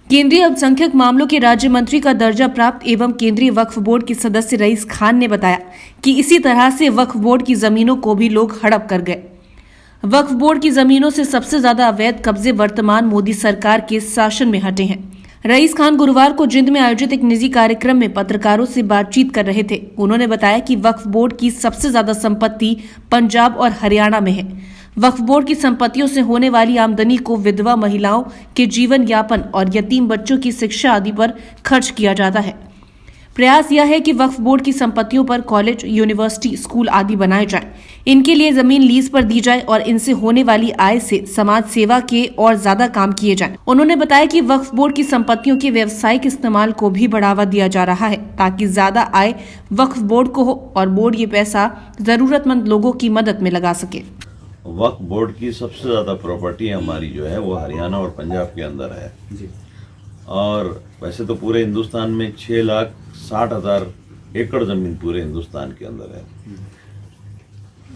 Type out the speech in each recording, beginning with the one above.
केंद्रीय अल्पसंख्यक मामलों के राज्य मंत्री का दर्जा प्राप्त एवं केंद्रीय वक्फ बोर्ड के सदस्य रईस खान ने बताया कि इसी तरह से वक्फ बोर्ड की जमीनों को भी लोग हड़प कर गए। वक्फ बोर्ड की जमीनों से सबसे ज्यादा अवैध कब्जे वर्तमान मोदी सरकार के शासन में हटे हैं। रईस खान गुरुवार को जिंद में आयोजित एक निजी कार्यक्रम में पत्रकारों से बातचीत कर रहे थे। उन्होंने बताया कि वक्फ बोर्ड की सबसे ज्यादा संपत्ति पंजाब और हरियाणा में है। वक्फ बोर्ड की संपत्तियों से होने वाली आमदनी को विधवा महिलाओं के जीवन यापन और यतीम बच्चों की शिक्षा आदि पर खर्च किया जाता है। प्रयास यह है कि वक्फ बोर्ड की संपत्तियों पर कॉलेज, यूनिवर्सिटी, स्कूल आदि बनाए जाएं। इनके लिए जमीन लीज पर दी जाए और इनसे होने वाली आय से समाज सेवा के और ज्यादा काम किए जाएं। उन्होंने बताया कि वक्फ बोर्ड की संपत्तियों के व्यावसायिक इस्तेमाल को भी बढ़ावा दिया जा रहा है ताकि ज्यादा आय वक्फ बोर्ड को हो और बोर्ड ये पैसा जरूरतमंद लोगों की मदद में लगा सके। वक्फ बोर्ड की सबसे ज़्यादा प्रॉपर्टी हमारी जो है वो हरियाणा और पंजाब के अंदर है जी। और वैसे तो पूरे हिंदुस्तान में 6,60,000 एकड़ ज़मीन पूरे हिंदुस्तान के अंदर है।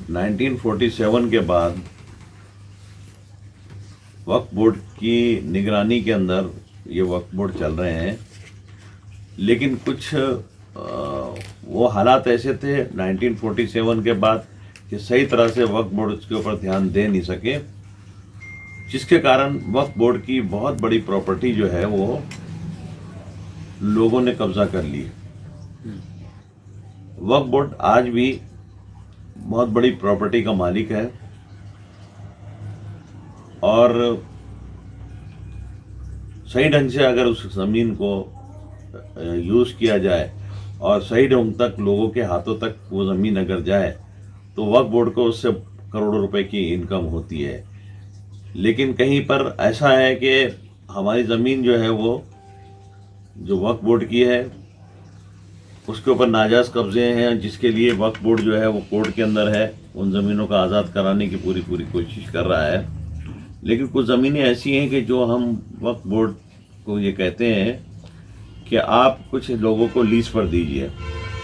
1947 के बाद वक्फ बोर्ड की निगरानी के अंदर ये वक्फ बोर्ड चल रहे हैं, लेकिन कुछ वो हालात ऐसे थे 1947 के बाद कि सही तरह से वक्फ बोर्ड के ऊपर ध्यान दे नहीं सके, जिसके कारण वक्फ बोर्ड की बहुत बड़ी प्रॉपर्टी जो है वो लोगों ने कब्जा कर ली। वक्फ बोर्ड आज भी बहुत बड़ी प्रॉपर्टी का मालिक है और सही ढंग से अगर उस जमीन को यूज किया जाए और सही ढंग तक लोगों के हाथों तक वो जमीन अगर जाए तो वक्फ बोर्ड को उससे करोड़ों रुपए की इनकम होती है। लेकिन कहीं पर ऐसा है कि हमारी ज़मीन जो है वो जो वक्फ बोर्ड की है उसके ऊपर नाजायज़ कब्जे हैं, जिसके लिए वक्फ बोर्ड जो है वो कोर्ट के अंदर है, उन ज़मीनों का आज़ाद कराने की पूरी कोशिश कर रहा है। लेकिन कुछ ज़मीनें ऐसी हैं कि जो हम वक्फ बोर्ड को ये कहते हैं कि आप कुछ लोगों को लीज पर दीजिए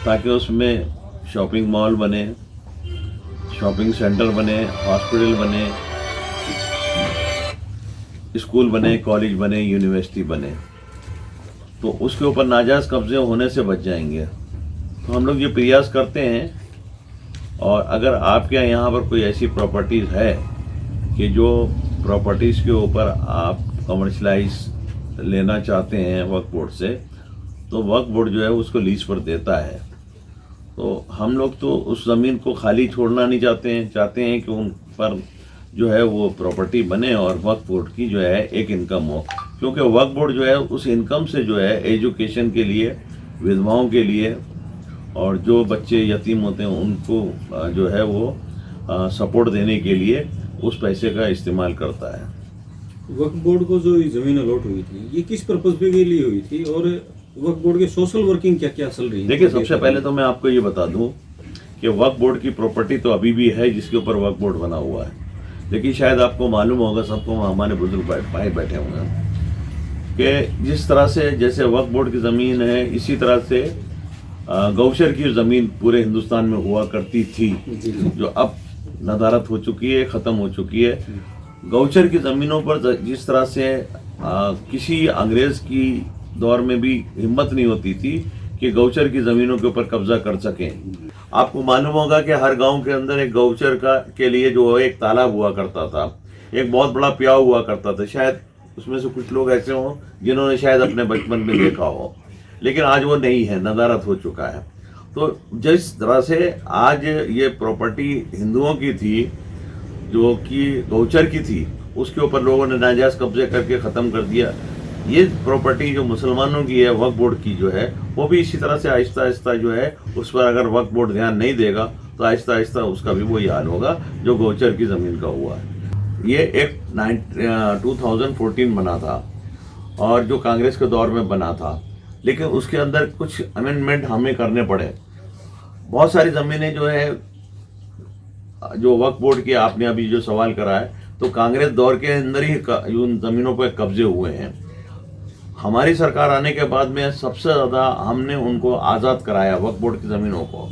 ताकि उसमें शॉपिंग मॉल बने, शॉपिंग सेंटर बने, हॉस्पिटल बने, स्कूल बने, कॉलेज बने, यूनिवर्सिटी बने, तो उसके ऊपर नाजायज़ कब्जे होने से बच जाएंगे। तो हम लोग ये प्रयास करते हैं। और अगर आपके यहाँ पर कोई ऐसी प्रॉपर्टीज़ है कि जो प्रॉपर्टीज़ के ऊपर आप कमर्शलाइज लेना चाहते हैं वक्फ बोर्ड से, तो वक्फ बोर्ड जो है उसको लीज पर देता है। तो हम लोग तो उस ज़मीन को खाली छोड़ना नहीं चाहते हैं कि उन पर जो है वो प्रॉपर्टी बने और वक्फ बोर्ड की जो है एक इनकम हो, क्योंकि वक्फ बोर्ड जो है उस इनकम से जो है एजुकेशन के लिए, विधवाओं के लिए और जो बच्चे यतीम होते हैं उनको जो है वो सपोर्ट देने के लिए उस पैसे का इस्तेमाल करता है। वक्फ बोर्ड को जो ज़मीन अलॉट हुई थी ये किस पर्पज़ के लिए हुई थी और वक्फ बोर्ड के सोशल वर्किंग क्या क्या चल रही है? देखिए, सबसे पहले तो मैं आपको ये बता दूं कि वक्फ बोर्ड की प्रॉपर्टी तो अभी भी है जिसके ऊपर वक्फ बोर्ड बना हुआ है, लेकिन शायद आपको मालूम होगा, सबको हमारे बुजुर्ग भाई बैठे होंगे कि जिस तरह से जैसे वक्फ बोर्ड की ज़मीन है इसी तरह से गौचर की ज़मीन पूरे हिंदुस्तान में हुआ करती थी, जो अब नदारत हो चुकी है, ख़त्म हो चुकी है। गौचर की ज़मीनों पर जिस तरह से किसी अंग्रेज़ की दौर में भी हिम्मत नहीं होती थी कि गौचर की ज़मीनों के ऊपर कब्जा कर सकें। आपको मालूम होगा कि हर गांव के अंदर एक गौचर के लिए जो है एक तालाब हुआ करता था, एक बहुत बड़ा प्याऊ हुआ करता था। शायद उसमें से कुछ लोग ऐसे हों जिन्होंने शायद अपने बचपन में देखा हो, लेकिन आज वो नहीं है, नदारत हो चुका है। तो जिस तरह से आज ये प्रॉपर्टी हिंदुओं की थी जो कि गौचर की थी, उसके ऊपर लोगों ने नाजायज़ कब्जे करके ख़त्म कर दिया। ये प्रॉपर्टी जो मुसलमानों की है वक्फ बोर्ड की जो है वो भी इसी तरह से आहिस्ता आहिस्ता जो है उस पर अगर वक्फ बोर्ड ध्यान नहीं देगा तो आहिस्ता आहिस्ता उसका भी वही हाल होगा जो गौचर की ज़मीन का हुआ है। ये एक 2014 बना था और जो कांग्रेस के दौर में बना था, लेकिन उसके अंदर कुछ अमेंडमेंट हमें करने पड़े। बहुत सारी ज़मीनें जो है जो वक्फ बोर्ड की आपने अभी जो सवाल करा है, तो कांग्रेस दौर के अंदर ही उन ज़मीनों पर कब्जे हुए हैं। हमारी सरकार आने के बाद में सबसे ज़्यादा हमने उनको आज़ाद कराया वक्फ बोर्ड की ज़मीनों को।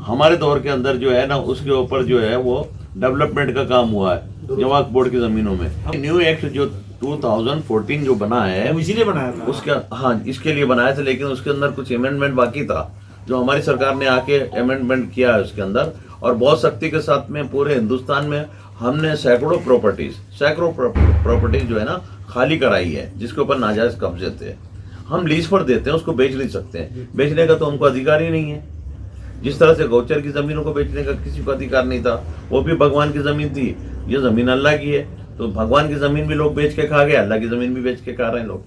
हमारे दौर के अंदर जो है ना उसके ऊपर जो है वो डेवलपमेंट का काम हुआ है जो वक्फ बोर्ड की ज़मीनों में। न्यू एक्ट जो 2014 जो बना है वो इसीलिए बनाया था। उसका, हाँ, इसके लिए बनाया था, लेकिन उसके अंदर कुछ अमेंडमेंट बाकी था जो हमारी सरकार ने आके अमेंडमेंट किया है उसके अंदर, और बहुत सख्ती के साथ में पूरे हिंदुस्तान में हमने सैकड़ों प्रॉपर्टीज जो है ना खाली कराई है, जिसके ऊपर नाजायज कब्जे थे। हम लीज पर देते हैं, उसको बेच नहीं सकते हैं, बेचने का तो हमको अधिकार ही नहीं है। जिस तरह से गौचर की जमीनों को बेचने का किसी को अधिकार नहीं था, वो भी भगवान की जमीन थी, ये जमीन अल्लाह की है, तो भगवान की जमीन भी लोग बेच के खा गए, अल्लाह की जमीन भी बेच के खा रहे हैं लोग,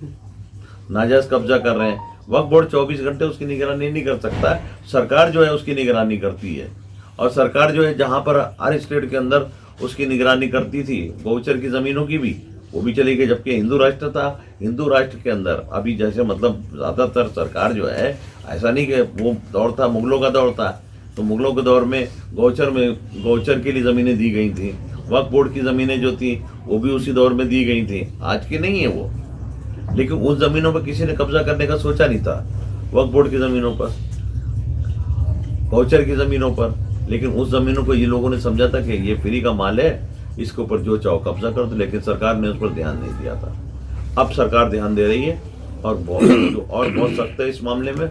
नाजायज कब्जा कर रहे हैं। वक्फ बोर्ड 24 घंटे उसकी निगरानी नहीं कर सकता, सरकार जो है उसकी निगरानी करती है। और सरकार जो है जहां पर हर स्टेट के अंदर उसकी निगरानी करती थी गौचर की जमीनों की भी, वो भी चली गई। जबकि हिंदू राष्ट्र था, हिंदू राष्ट्र के अंदर अभी जैसे मतलब ज्यादातर सरकार जो है, ऐसा नहीं कि वो दौर था, मुगलों का दौर था, तो मुगलों के दौर में गौचर के लिए जमीनें दी गई थी, वक्फ बोर्ड की जमीनें जो थी वो भी उसी दौर में दी गई थी, आज की नहीं है वो। लेकिन उस जमीनों पर किसी ने कब्जा करने का सोचा नहीं था, वक्फ बोर्ड की जमीनों पर, गौचर की जमीनों पर। लेकिन उस जमीनों को ये लोगों ने समझा था कि ये फ्री का माल है, इसके ऊपर जो चाहो कब्जा कर दो, लेकिन सरकार ने उस पर ध्यान नहीं दिया था। अब सरकार ध्यान दे रही है और बहुत सख्त है इस मामले में।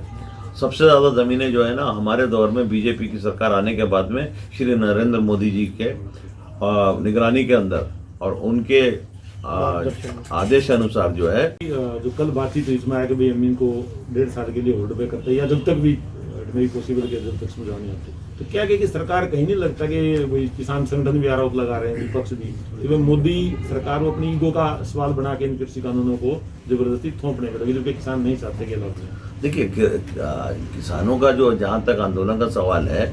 सबसे ज्यादा जमीनें जो है ना हमारे दौर में बीजेपी की सरकार आने के बाद में श्री नरेंद्र मोदी जी के निगरानी के अंदर और उनके आदेश अनुसार जो है, जो कल बातचीत हुई इसमें आया कि भाई हम इनको 1.5 साल के लिए होल्ड पे करते हैं, या जब तक भी नहीं पॉसिबल के जब तक समझा नहीं आती, तो क्या कि सरकार कहीं नहीं लगता कि वही किसान संगठन भी आरोप लगा रहे हैं, विपक्ष भी, कि मोदी सरकार को अपनी ईगो का सवाल बना के इन कृषि कानूनों को जबरदस्ती थोपने लगे, जबकि किसान नहीं चाहते कि लौट जाए। देखिए किसानों का जो जहाँ तक आंदोलन का सवाल है,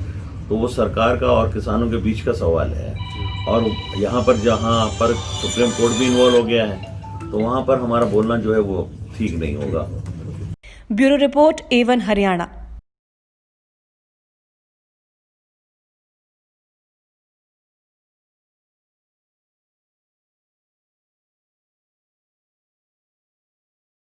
तो वो सरकार का और किसानों के बीच का सवाल है। और यहाँ पर जहाँ पर सुप्रीम कोर्ट भी इन्वॉल्व हो गया है, तो वहाँ पर हमारा बोलना जो है वो ठीक नहीं होगा। Bureau report A1 Haryana.